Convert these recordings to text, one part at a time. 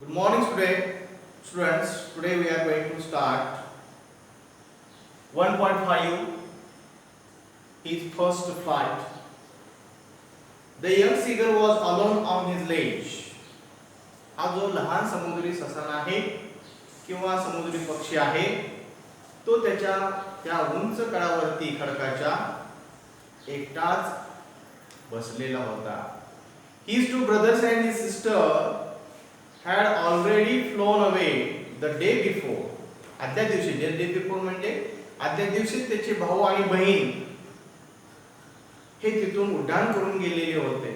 Good morning students. Today we are going to start 1.5 his first flight. The young seagull was alone on his ledge. हा जो लहान समुद्री ससा आहे किंवा समुद्री पक्षी आहे तो त्याच्या त्या उंच कडावरती खडकाच्या एकटाच बसलेला होता. His two brothers and his sister had already flown away the day before. आदल्या दिवशी the day before म्हणजे आदल्या दिवशी त्याचे भाऊ आणि बहीण हे तिथून उड्डाण करून गेलेले होते.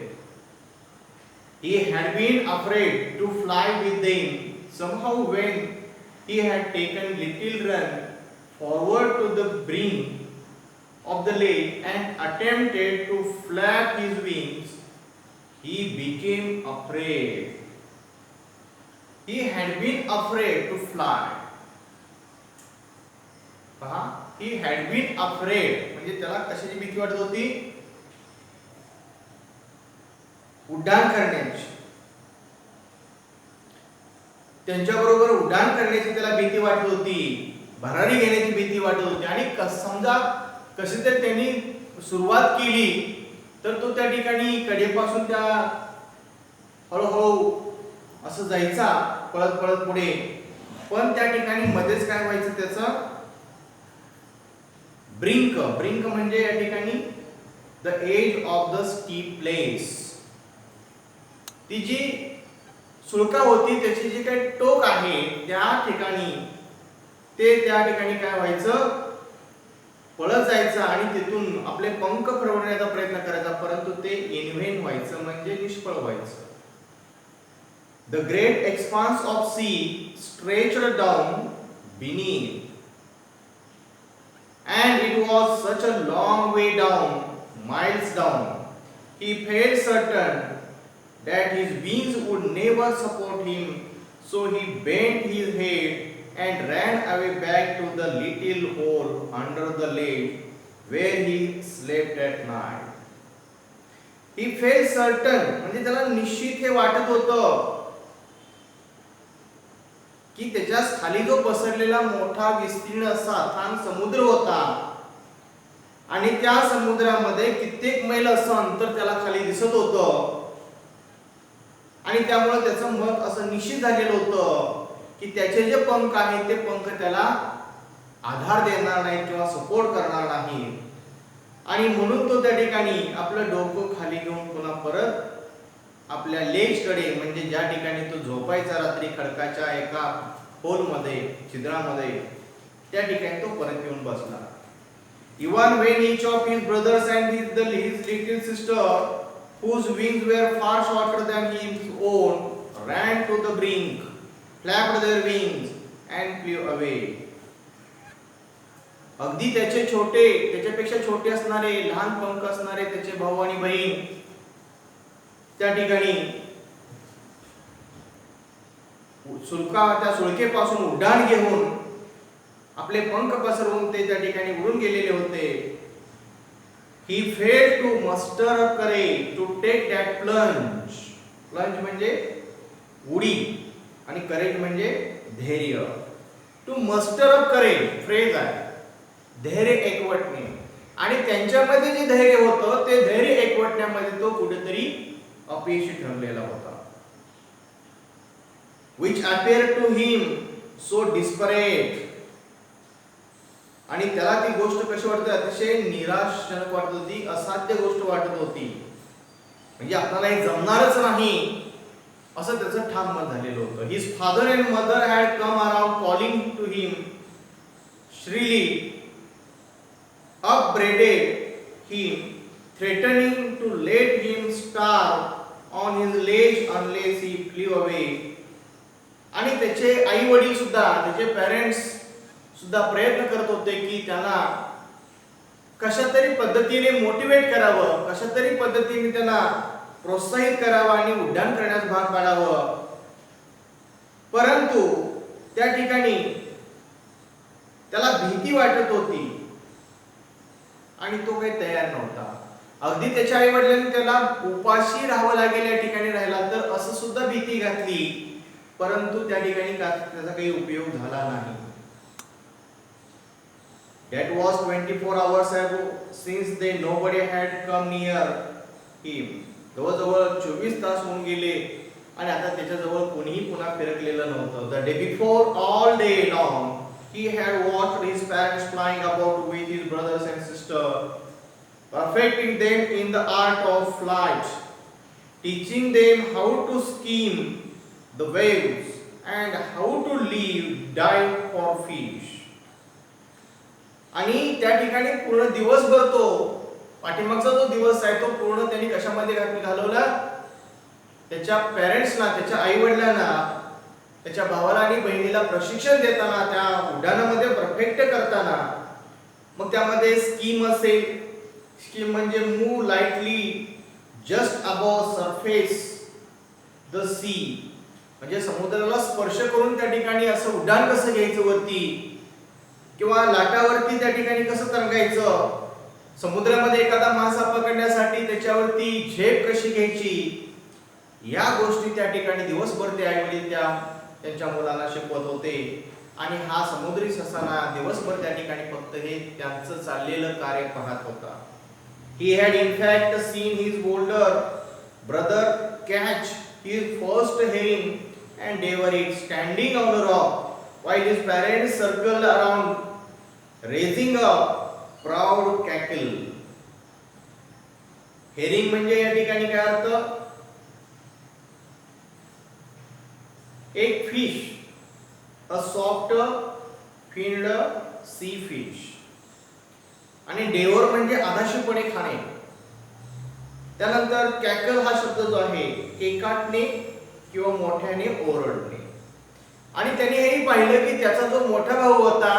He had been afraid to fly with them. Somehow when he had taken little run forward to the brink of the lake and attempted to flap his wings, he became afraid. He had been afraid to fly. पहा, he had been afraid म्हणजे त्याला कशाची भीती वाटत होती? उड्डाण करण्याची. त्यांच्याबरोबर उड्डाण करण्याची त्याला भीती वाटत होती, भरारी घेण्याची भीती वाटत होती आणि समजा कशी तर त्यांनी सुरुवात केली तर तो त्या ठिकाणी कडेपासून त्या हळूहळू असं जायचा पळत पळत पुढे, पण त्या ठिकाणी मध्येच काय व्हायचं त्याचं ब्रिंक म्हणजे या ठिकाणी the edge of the steep place. ती जी सुळका होती त्याची जी काही टोक आहे त्या ठिकाणी त्या ठिकाणी काय व्हायचं पळत जायचं आणि तिथून आपले पंख फिरवण्याचा प्रयत्न करायचा, परंतु ते इनव्हेन व्हायचं म्हणजे निष्फळ व्हायचं. The great expanse of sea stretched down beneath, and it was such a long way down, miles down. He felt certain that his wings would never support him, so he bent his head and ran away back to the little hole under the lake where he slept at night. He felt certain म्हणजे त्याला निश्चित हे वाटत होतं की त्याच्या खाली जो पसरलेला मोठा विस्तीर्ण असा अथांग समुद्र होता आणि त्या समुद्रामध्ये कित्येक मैल असं अंतर त्याला खाली दिसत होतं आणि त्यामुळे त्याचं मत असं निश्चित झालेलं होतं की त्याचे जे पंख आहेत ते पंख त्याला आधार देणार नाहीत किंवा सपोर्ट करणार नाही, आणि म्हणून तो त्या ठिकाणी आपलं डोकं खाली घेऊन पुन्हा परत आपल्या लेज कडे म्हणजे ज्या ठिकाणी तो झोपायचा रात्री खडकाच्या एका होलमध्ये छिद्रामध्ये त्या ठिकाणी तो परत येऊन बसला. Even when each of his brothers and his little sister, whose wings were far shorter than his own, ran to the brink, flapped their wings and flew away. अगदी त्याच्यापेक्षा छोटे असणारे लहान पंख असणारे त्याचे भाऊ आणि बहीण त्या ठिकाणी त्या सुळकेपासून उड्डाण घेऊन आपले पंख पसरवून ते त्या ठिकाणी उडून गेलेले होते. He failed to muster up courage to take that plunge. Plunge म्हणजे उडी आणि courage म्हणजे धैर्य. To muster up courage phrase आहे, धैर्य एकवटणे, आणि त्यांच्यामध्ये जे धैर्य होतं ते धैर्य एकवटण्यामध्ये तो कुठेतरी अपयशी ठरलेला होता. Which appeared to him so desperate. आणि त्याला ती गोष्ट कशी वाटते, अतिशय निराशाजनक वाटत होती, असाध्य गोष्ट वाटत होती, म्हणजे आपल्याला हे जमणारच नाही असं त्याचं ठाम मत झालेलं होतं. His father and mother had come around calling to him shrilly, upbraided him, threatening to let him starve on his ledge unless he flew away. आणि त्याचे आई वडील सुद्धा, त्याचे पेरेंट्स सुद्धा प्रयत्न करत होते की त्यांना कशा तरी पद्धतीने मोटिवेट करावं, कशा तरी पद्धतीने त्यांना प्रोत्साहित करावं आणि उड्डाण करण्यास भाग पाडावं, परंतु त्या ठिकाणी त्याला भीती वाटत होती आणि तो काही तयार नव्हता. अगदी त्याच्या आई वडिलांनी त्याला उपाशी राहावं लागेल या ठिकाणी राहिला तर असं सुद्धा भीती घातली, परंतु त्या ठिकाणी त्याचा काही उपयोग झाला नाही. That was 24 hours ago. Since then nobody had come near him. जवळजवळ 24 तास होऊन गेले आणि आता त्याच्याजवळ कोणीही पुन्हा फिरकलेलं नव्हतं. The day before, all day long, he had watched his parents flying about with his brothers and sisters, perfecting them in the art of flight, teaching them how to skim the waves and how to dive for fish. आणि त्या ठिकाणी पूर्ण दिवसभर तो पाठीमागचा जो दिवस आहे तो पूर्ण त्यांनी कशामध्ये घालवला? त्याच्या पेरेंट्सना, त्याच्या आई वडिलांना, त्याच्या भावाला आणि बहिणीला प्रशिक्षण देताना, त्या उड्डाणामध्ये परफेक्ट करताना. मग त्यामध्ये स्कीम असेल. स्कीम म्हणजे move lightly just above surface the sea, म्हणजे समुद्राला स्पर्श करून त्या ठिकाणी असं उड्डाण कसं घ्यायचं वरती, किंवा लाटावरती त्या ठिकाणी कसं तरंगायचं, समुद्रामध्ये एखादा मासा पकडण्यासाठी त्याच्यावरती झेप कशी घ्यायची, या गोष्टी त्या ठिकाणी दिवसभर ते आईवडील त्यांच्या मुलांना शिकवत होते. आणि हा समुद्री ससाना दिवसभर त्या ठिकाणी फक्त हे त्यांचं चाललेलं कार्य पाहत होता. He had in fact seen his older brother catch his first herring and devour it standing on a rock while his parents circled around raising a proud cackle. Herring म्हणजे या ठिकाणी काय अर्थ? एक fish, a soft finned sea fish. आणि डेवर म्हणजे आधाशीपणे खाणे. त्यानंतर कॅकल हा शब्द जो आहे केकाटणे किंवा मोठ्याने ओरडणे. आणि त्यांनी हेही पाहिलं की त्याचा जो मोठा भाऊ होता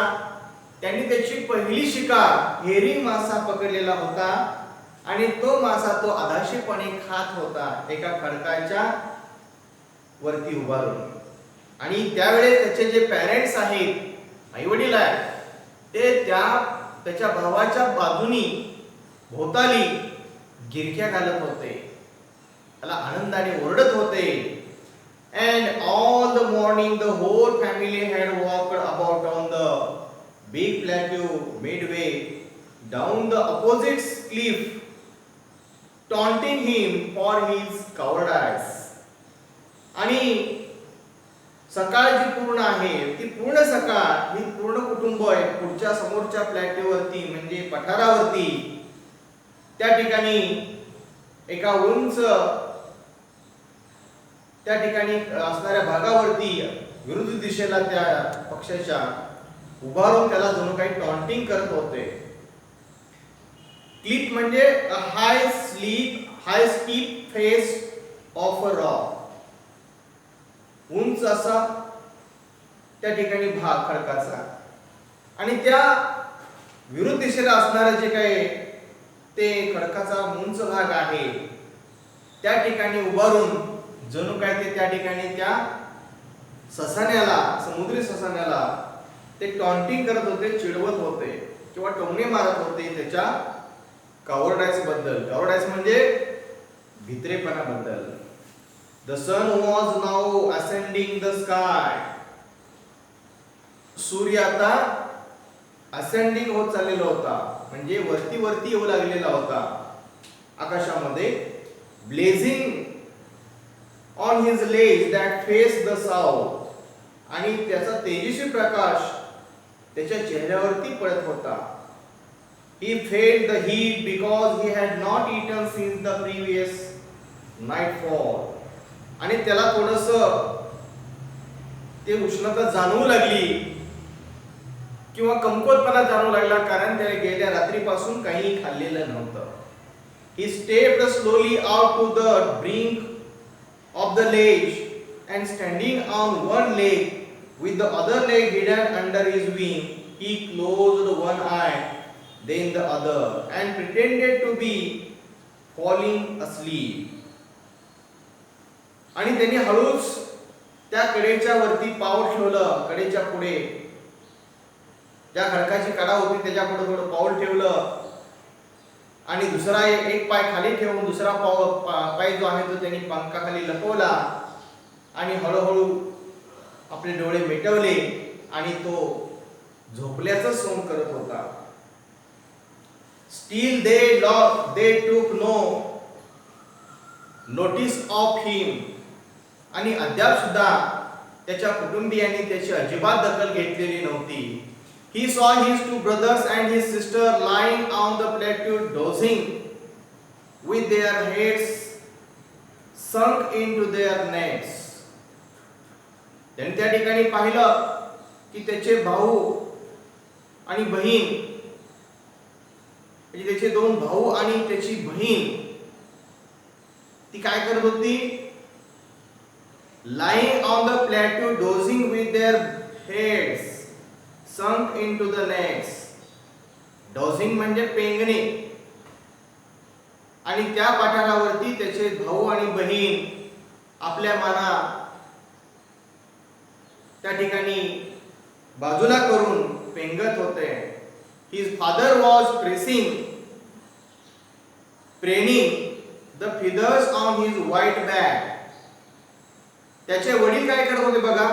त्यांनी त्याची पहिली शिकार हेरिंग मासा पकडलेला होता आणि तो मासा तो आधाशीपणे खात होता एका खडकाच्या वरती उभारून. आणि त्यावेळेस त्याचे जे पेरेंट्स आहेत, आई वडील आहेत, ते त्याच्या भावाच्या बाजूनी भोवताली गिरक्या घालत होते, त्याला आनंदाने ओरडत होते. And all the morning the whole family had walked about on the big plateau midway down the opposite cliff, taunting him for his cowardice. आणि सकाळ जी पूर्ण आहे ती पूर्ण सकाळ ही पूर्ण कुटुंब आहे पुढच्या समोरच्या प्लॅटेवरती म्हणजे पठारावरती त्या ठिकाणी एका उंच त्या ठिकाणी असणाऱ्या भागावरती विरुद्ध दिशेला त्या पक्षाच्या उभारून त्याला जणू काही टॉन्टिंग करत होते. क्लिफ म्हणजे high steep face of a rock, उंच असा त्या ठिकाणी भाग खडकाचा. आणि त्या विरुद्ध दिशेला असणारे जे काही ते खडकाचा उंच भाग आहे त्या ठिकाणी उभारून जणू काय ते त्या ठिकाणी त्या ससाण्याला, समुद्री ससाण्याला ते टॉन्टिंग करत होते, चिडवत होते किंवा टोमणे मारत होते त्याच्या कावर्डाइस बद्दल. कावर्डाइस म्हणजे भित्रेपणाबद्दल. The sun was now ascending the sky. सूर्य आता ascending होत चाललेला होता, म्हणजे वरती वरती येऊ लागलेला होता आकाशामध्ये. Blazing on his legs that faced the south. आणि त्याचा तेजस्वी प्रकाश त्याच्या चेहऱ्यावरती पडत होता. He felt the heat because he had not eaten since the previous nightfall. आणि त्याला थोडस ते उष्णता जाणवू लागली किंवा कमकुवतपणा जाणवू लागला, कारण त्याने गेल्या रात्रीपासून काही खाल्लेलं नव्हतं. He stepped slowly out to the brink of the ledge and standing on one leg with the other leg hidden under his wing, he closed one eye then the other and pretended to be falling asleep. आणि त्यांनी हळूच त्या कडेच्या वरती पाऊल ठेवलं. कडेच्या पुढे ज्या खडकाची कडा होती त्याच्या पुढे थोडं पाऊल ठेवलं आणि दुसरा एक पाय खाली ठेवून दुसरा पाय जो आहे तो त्यांनी पंखाखाली लपवला आणि हळूहळू आपले डोळे मिटवले आणि तो झोपल्याचं सोंग करत होता. Steel they took no notice of him. आणि अद्याप सुद्धा त्याच्या कुटुंबियांनी त्याची अजिबात दखल घेतलेली नव्हती. He saw his two brothers and his sister lying on the plateau dozing with their heads sunk into their necks. त्यांनी त्या ठिकाणी पाहिलं की त्याचे भाऊ आणि बहीण, म्हणजे त्याचे दोन भाऊ आणि त्याची बहीण ती काय करत होती? lying on the plateau dozing with their heads sunk into the necks. dozing म्हणजे पेंगणे, आणि त्या पठारावरती त्याचे भाऊ आणि बहीण आपल्या माना त्या ठिकाणी बाजूला करून पेंगत होते. His father was preening the feathers on his white back. त्याचे वडील काय करत होते बघा,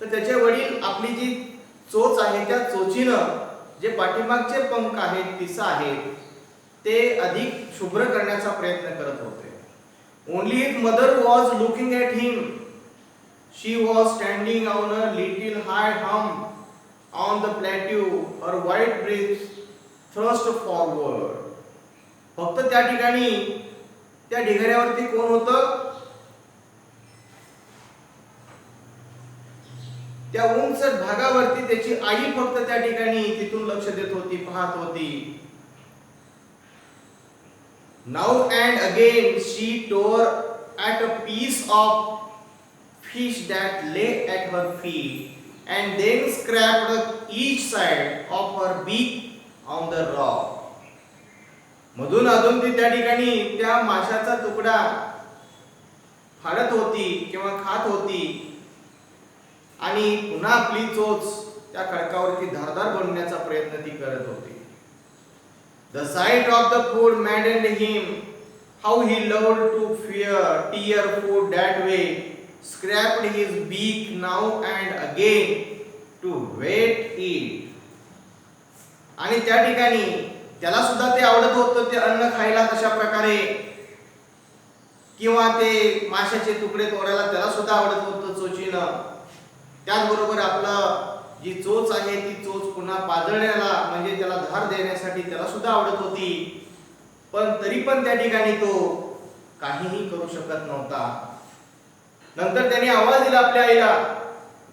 तर त्याचे वडील आपली जी चोच आहे त्या चोचीनं जे पाठीमागचे पंख आहेत, पिसा आहेत, ते अधिक शुभ्र करण्याचा प्रयत्न करत होते. Only his mother was looking at him. She was standing on a little high hump on the plateau, her white breast thrust forward. फक्त त्या ठिकाणी त्या ढिगाऱ्यावरती कोण होतं? त्या उंच भागावरती त्याची आई फक्त त्या ठिकाणी तिथून लक्ष देत होती, पाहत होती. Now and again she tore at a piece of fish that lay at her feet and then scraped each side of her beak on the rock. मधून अधून ती त्या ठिकाणी त्या माशाचा तुकडा फाडत होती किंवा खात होती आणि पुन्हा आपली चोच त्या खडकावरती धारदार बनवण्याचा प्रयत्न ती करत होती. The sight of the food maddened him. How he loved to tear food that way, scraped his beak now and again to wet it. आणि त्या ठिकाणी त्याला सुद्धा ते आवडत होतं ते अन्न खायला तशा प्रकारे, किंवा ते माशाचे तुकडे तोडायला त्याला सुद्धा आवडत होतं चोचीनं. त्याचबरोबर आपलं जी चोच आहे ती चोच पुन्हा पाजळण्याला म्हणजे त्याला धार देण्यासाठी त्याला सुद्धा आवडत होती. पण तरी पण त्या ठिकाणी तो काहीही करू शकत नव्हता. नंतर त्याने आवाज दिला आपल्या आईला,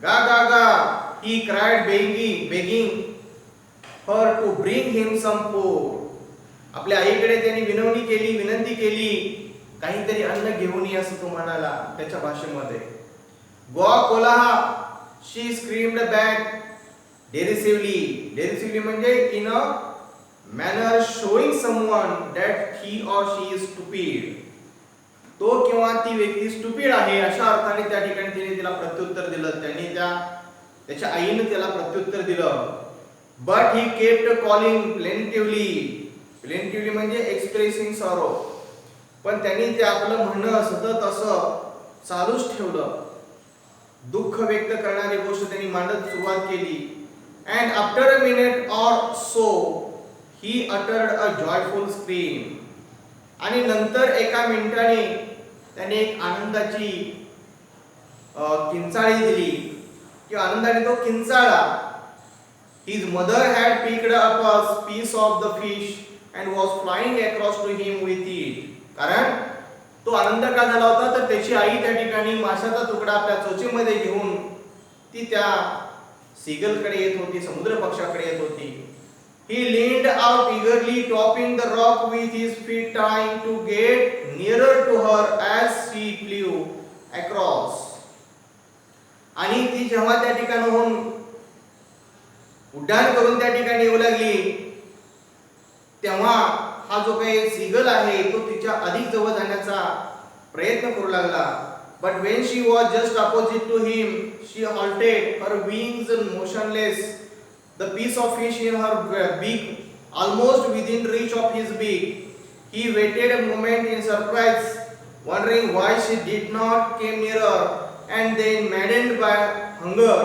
गा गा गा. He cried begging her to bring him some food. आपल्या आईकडे त्यांनी विनंती केली, काहीतरी अन्न घेऊन ये असं तो म्हणाला त्याच्या भाषेमध्ये. गो कोलाहा, she screamed back derisively म्हणजे in a manner showing someone that he or she is stupid. तो किंवा ती व्यक्ती स्टुपिड आहे अशा अर्थाने त्या ठिकाणी तिने तिला प्रत्युत्तर दिलं. त्यांनी त्याच्या आईने त्याला प्रत्युत्तर दिलं. But he kept calling plaintively म्हणजे expressing sorrow. पण त्यांनी ते आपलं म्हणणं सतत असं चालूच ठेवलं. दुःख व्यक्त करणारी गोष्ट त्यांनी मांडत सुरुवात केली. And after a minute or so he uttered a joyful scream. आणि नंतर एका मिनिटाने त्याने एक आनंदाची किंचाळी दिली किंवा आनंदाने तो किंचाळला. His mother had picked up a piece of the fish and was flying across to him with it. कारण तो आनंद का झाला होता तर त्याची आई त्या ठिकाणी माशाचा तुकडा आपल्या चोचीमध्ये घेऊन ती त्या सीगलकडे येत होती, समुद्र पक्षाकडे येत होती. He leaned out eagerly, topping the rock with his feet, trying to get nearer to her as she flew across. आणि ती जेव्हा त्या ठिकाणाहून उड्डाण करून त्या ठिकाणी येऊ लागली तेव्हा हा जो काही सीगल आहे तो तिच्या अधिक जवळ जाण्याचा प्रयत्न करू लागला. But when she was just opposite to him, she halted, her wings motionless, the piece of fish in her beak almost within reach of his beak. He waited a moment in surprise, wondering why she did not come nearer, and then maddened by hunger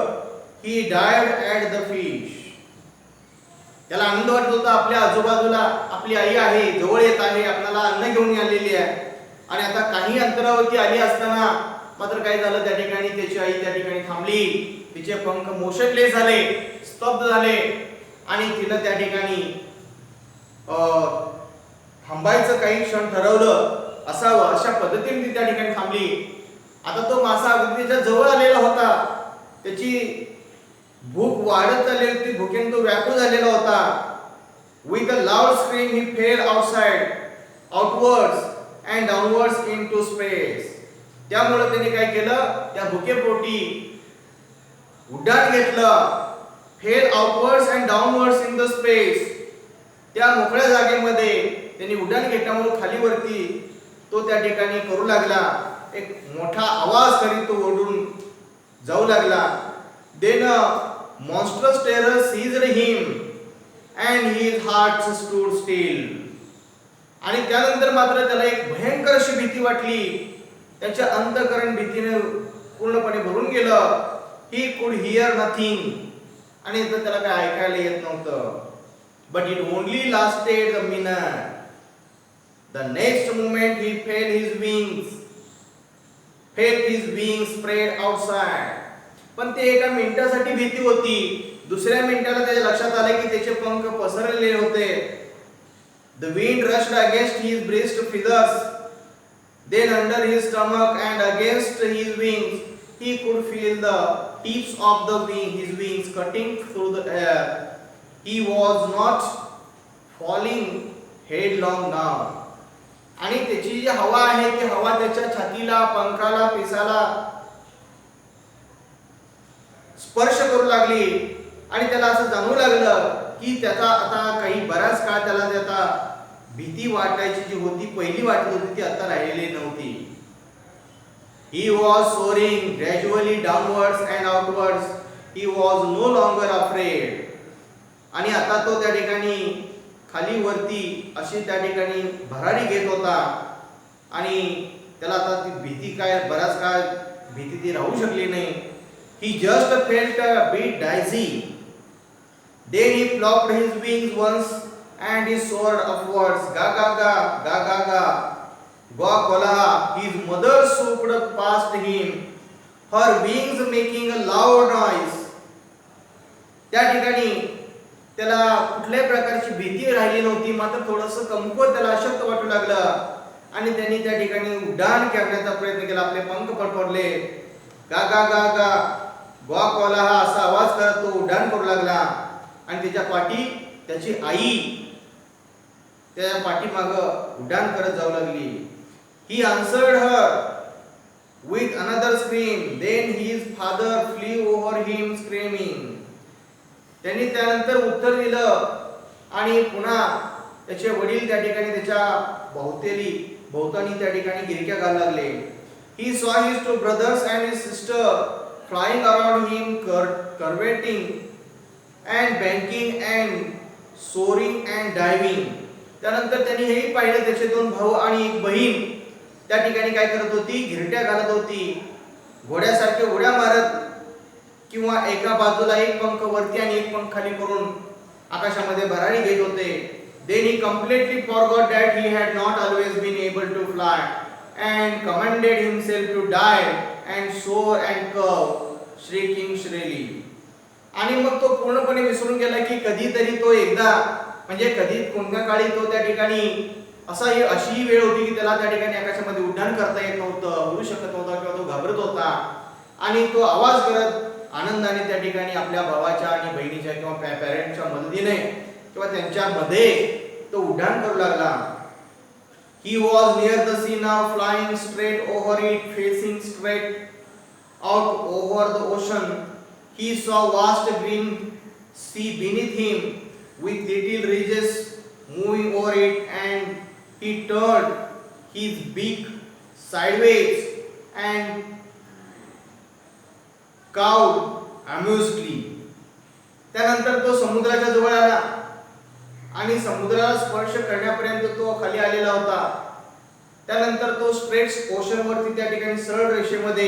he dived at the fish. त्याला आनंद वाटत होता, आपल्या आजूबाजूला आपली आई आहे, जवळ येत आहे, आपल्याला अन्न घेऊन आलेली आहे. आणि आता काही अंतरावरती आली असताना मात्र काय झालं, त्या ठिकाणी त्याची आई त्या ठिकाणी थांबली. तिचे पंख मोशकले झाले, स्तब्ध झाले आणि तिनं त्या ठिकाणी थांबायचं काही क्षण ठरवलं असावं, अशा पद्धतीने ती त्या ठिकाणी थांबली. आता तो मासा अगदी त्याच्या जवळ आलेला होता, त्याची भूक वाढत चाललेली होती, भुकेने तो व्याकुळ झालेला होता. With a loud scream he fell outside, outwards and downwards into space. त्यामुळे त्याने काय केलं, त्या भुकेपोटी उड्डाण घेतलं. Fell outwards and downwards in the space. त्या मोकळ्या जागेमध्ये त्यांनी उड्डाण घेतल्यामुळे खाली वरती तो त्या ठिकाणी करू लागला. एक मोठा आवाज करीत तो ओढून जाऊ लागला. Then a monstrous terror seized him and his heart stood still. आणि त्यानंतर मात्र त्याला एक भयंकर अशी भीती वाटली. त्याच्या अंतःकरण भीतीने पूर्णपणे भरून गेलं. He could hear nothing. आणि त्याला काय ऐकायला येत नव्हतं. But it only lasted a minute. The next moment he felt his wings spread outside. पण ते एका मिनिटासाठी भीती होती. दुसऱ्या मिनिटाला त्याच्या लक्षात आले की त्याचे पंख पसरलेले होते. The wind rushed against his breast feathers. Then under his stomach and against his wings he could feel the tips of his wings cutting through the air. He was not falling headlong now. आणि त्याची जी हवा आहे ती हवा त्याच्या छातीला, पंखाला, पिसाला स्पर्श करू लागली आणि त्याला असं जाणवू लागलं की त्याचा आता काही बराच काळ त्याला त्याचा भीती वाटायची जी होती, पहिली वाटत होती, ती आता राहिलेली नव्हती. He was soaring gradually downwards and outwards. He was no longer afraid. आणि आता तो त्या ठिकाणी खाली वरती अशी त्या ठिकाणी भरारी घेत होता आणि त्याला आता ती भीती काय बराच काळ भीती ती राहू शकली नाही. He just felt a bit dizzy. Then he flopped his wings once and he soared upwards. Ga ga ga, ga ga ga. Gwa kola. His mother swooped past him, her wings making a loud noise. त्या ठिकाणी त्याला कुठल्याही प्रकारची भीती राहिली नव्हती, मात्र थोडंसं कमकुवत त्याला अशक्त वाटू लागलं आणि त्यांनी त्या ठिकाणी उड्डाण करण्याचा प्रयत्न केला. आपले पंख फडफडले. गा गा गा गा, ग्वा कोला हा असा आवाज करत तो उड्डाण करू लागला आणि त्याच्या पाठी त्याची आई त्या पाठीमागं उड्डाण करत जाऊ लागली. He answered her with another scream. Then his father flew over him screaming. त्यांनी त्यानंतर उत्तर दिलं आणि पुन्हा त्याचे वडील त्या ठिकाणी त्याच्या भोवतानी त्या ठिकाणी गिरक्या घालू लागले. He saw his two brothers and his sister flying around him, curveting and banking and soaring and diving. त्यानंतर त्यांनी हेही पाहिलं त्याचे दोन भाऊ आणि एक बहीण त्या ठिकाणी काय करत होती, गिरट्या घालत होती, घोड्यासारखे उड्या मारत किंवा एका बाजूला एक पंख वरती आणि एक पंख खाली करून आकाशामध्ये भरारी घेत होते. Then he completely forgot that he had not always been able to fly and commanded himself to dive and soar and curve, shrieking shrilly. आणि मग तो पूर्णपणे विसरून गेला की कधीतरी तो एकदा म्हणजे कधी कोणत्या काळी तो त्या ठिकाणी अशी वेळ होती की त्याला त्या ठिकाणी आकाशामध्ये उड्डाण करता येत नव्हतं, उडू शकत नव्हता किंवा तो घाबरत होता आणि तो आवाज करत आनंदाने त्या ठिकाणी आपल्या भावाच्या आणि बहिणीच्या किंवा पॅरेंटच्या मदतीने किंवा त्यांच्या मध्ये तो उड्डाण करू लागला. He was near the sea now, flying straight over it, facing straight out over the ocean. He saw vast green sea beneath him with little ridges moving over it, and he turned his beak sideways and cawed amusedly. त्यानंतर तो समुद्राच्या जवळ आला आणि समुद्राला स्पर्श करण्यापर्यंत तो खाली आलेला होता. त्यानंतर तो स्ट्रेट ओशन वरती त्या ठिकाणी सरळ रेषेमध्ये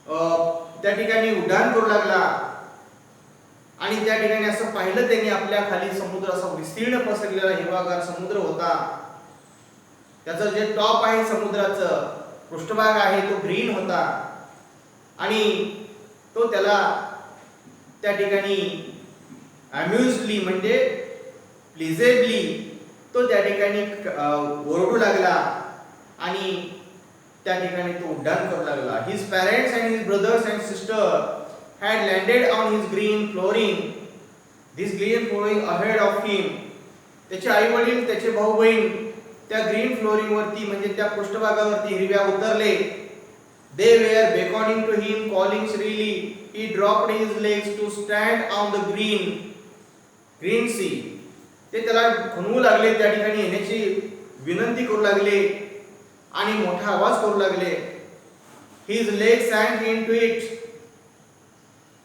त्या ठिकाणी उड्डाण करू लागला आणि त्या ठिकाणी असं पाहिलं त्यांनी आपल्या खाली समुद्र असा विस्तीर्ण पसरलेला हिरवागार समुद्र होता. त्याचं जे टॉप आहे समुद्राचं पृष्ठभाग आहे तो ग्रीन होता आणि तो त्याला त्या ठिकाणी अम्युजली म्हणजे प्लीजेबली तो त्या ठिकाणी ओरडू लागला आणि त्या ठिकाणी तो उड्डाण करू लागला. His parents and his brothers and sister had landed on his green flooring, this green flooring ahead of him. त्याचे आई वडील त्याचे भाऊ बहीण त्या ग्रीन फ्लोरिंग वरती म्हणजे त्या पृष्ठभागावरती हिरव्या उतरले. They were beckoning to him, calling shrilly. He dropped his legs to stand on the green sea. ते त्याला खुणवू लागले, त्या ठिकाणी येण्याची विनंती करू लागले आणि मोठा आवाज करू लागले. His legs sank into it.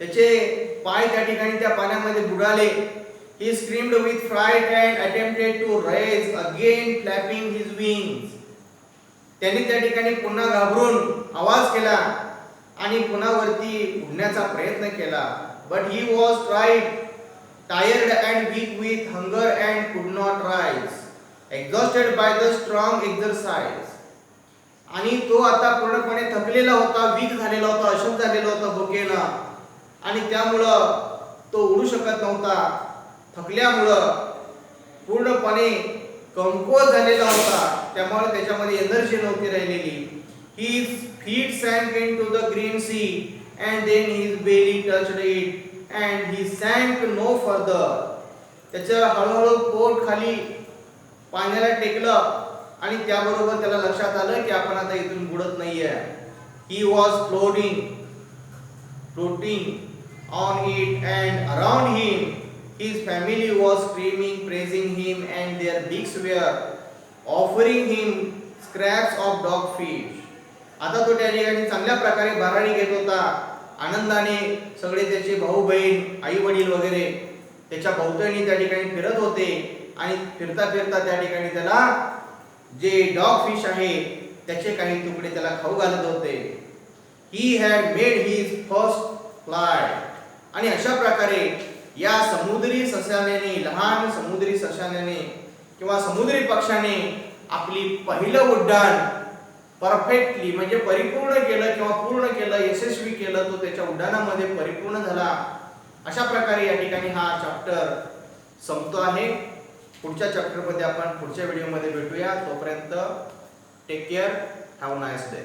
त्याचे पाय त्या ठिकाणी त्या पाण्यामध्ये बुडाले. He screamed with fright and attempted to rise again, flapping his wings. त्यांनी त्या ठिकाणी पुन्हा घाबरून आवाज केला आणि पुन्हा वरती उडण्याचा प्रयत्न केला. But he was tired and weak with hunger and could not rise, exhausted by the strong exercise. आणि तो आता पूर्णपणे थकलेला होता, वीक झालेला होता, अशक्त झालेला होता भुकेनं आणि त्यामुळं तो उडू शकत नव्हता. थकल्यामुळं पूर्णपणे कमकुवत झालेला होता, त्यामुळे त्याच्यामध्ये एनर्जी नव्हती राहिलेली. His feet sank into the green sea and then his belly touched it and he sank no further. त्याचं हळूहळू पोट खाली पाण्याला टेकलं आणि त्याबरोबर त्याला लक्षात आलं की आपण आता इथून बुडत नाहीये. He was floating on it and around him his family was screaming, praising him, and their beaks were offering him scraps of dog fish. आता तो त्या ठिकाणी चांगल्या प्रकारे भरारी घेत होता. आनंदाने सगळे त्याचे भाऊ बहीण आई वडील वगैरे त्याच्या भोवतणी त्या ठिकाणी फिरत होते आणि फिरता फिरता त्या ठिकाणी त्याला जे डॉग फिश आहे त्याचे काही तुकडे त्याला खाऊ घालत होते. He had made his first flight. आणि अशा प्रकारे या समुद्री सस्याने, लहान समुद्री सस्याने किंवा समुद्री पक्षाने आपली पहिलं उड्डाण परफेक्टली म्हणजे परिपूर्ण केलं किंवा पूर्ण केलं, यशस्वी केलं. तो त्याच्या उड्डाणामध्ये परिपूर्ण झाला. अशा प्रकारे या ठिकाणी हा चॅप्टर संपतो आहे. पुढच्या चॅप्टरमध्ये आपण पुढच्या व्हिडिओमध्ये भेटूया. तोपर्यंत take care, have a nice day.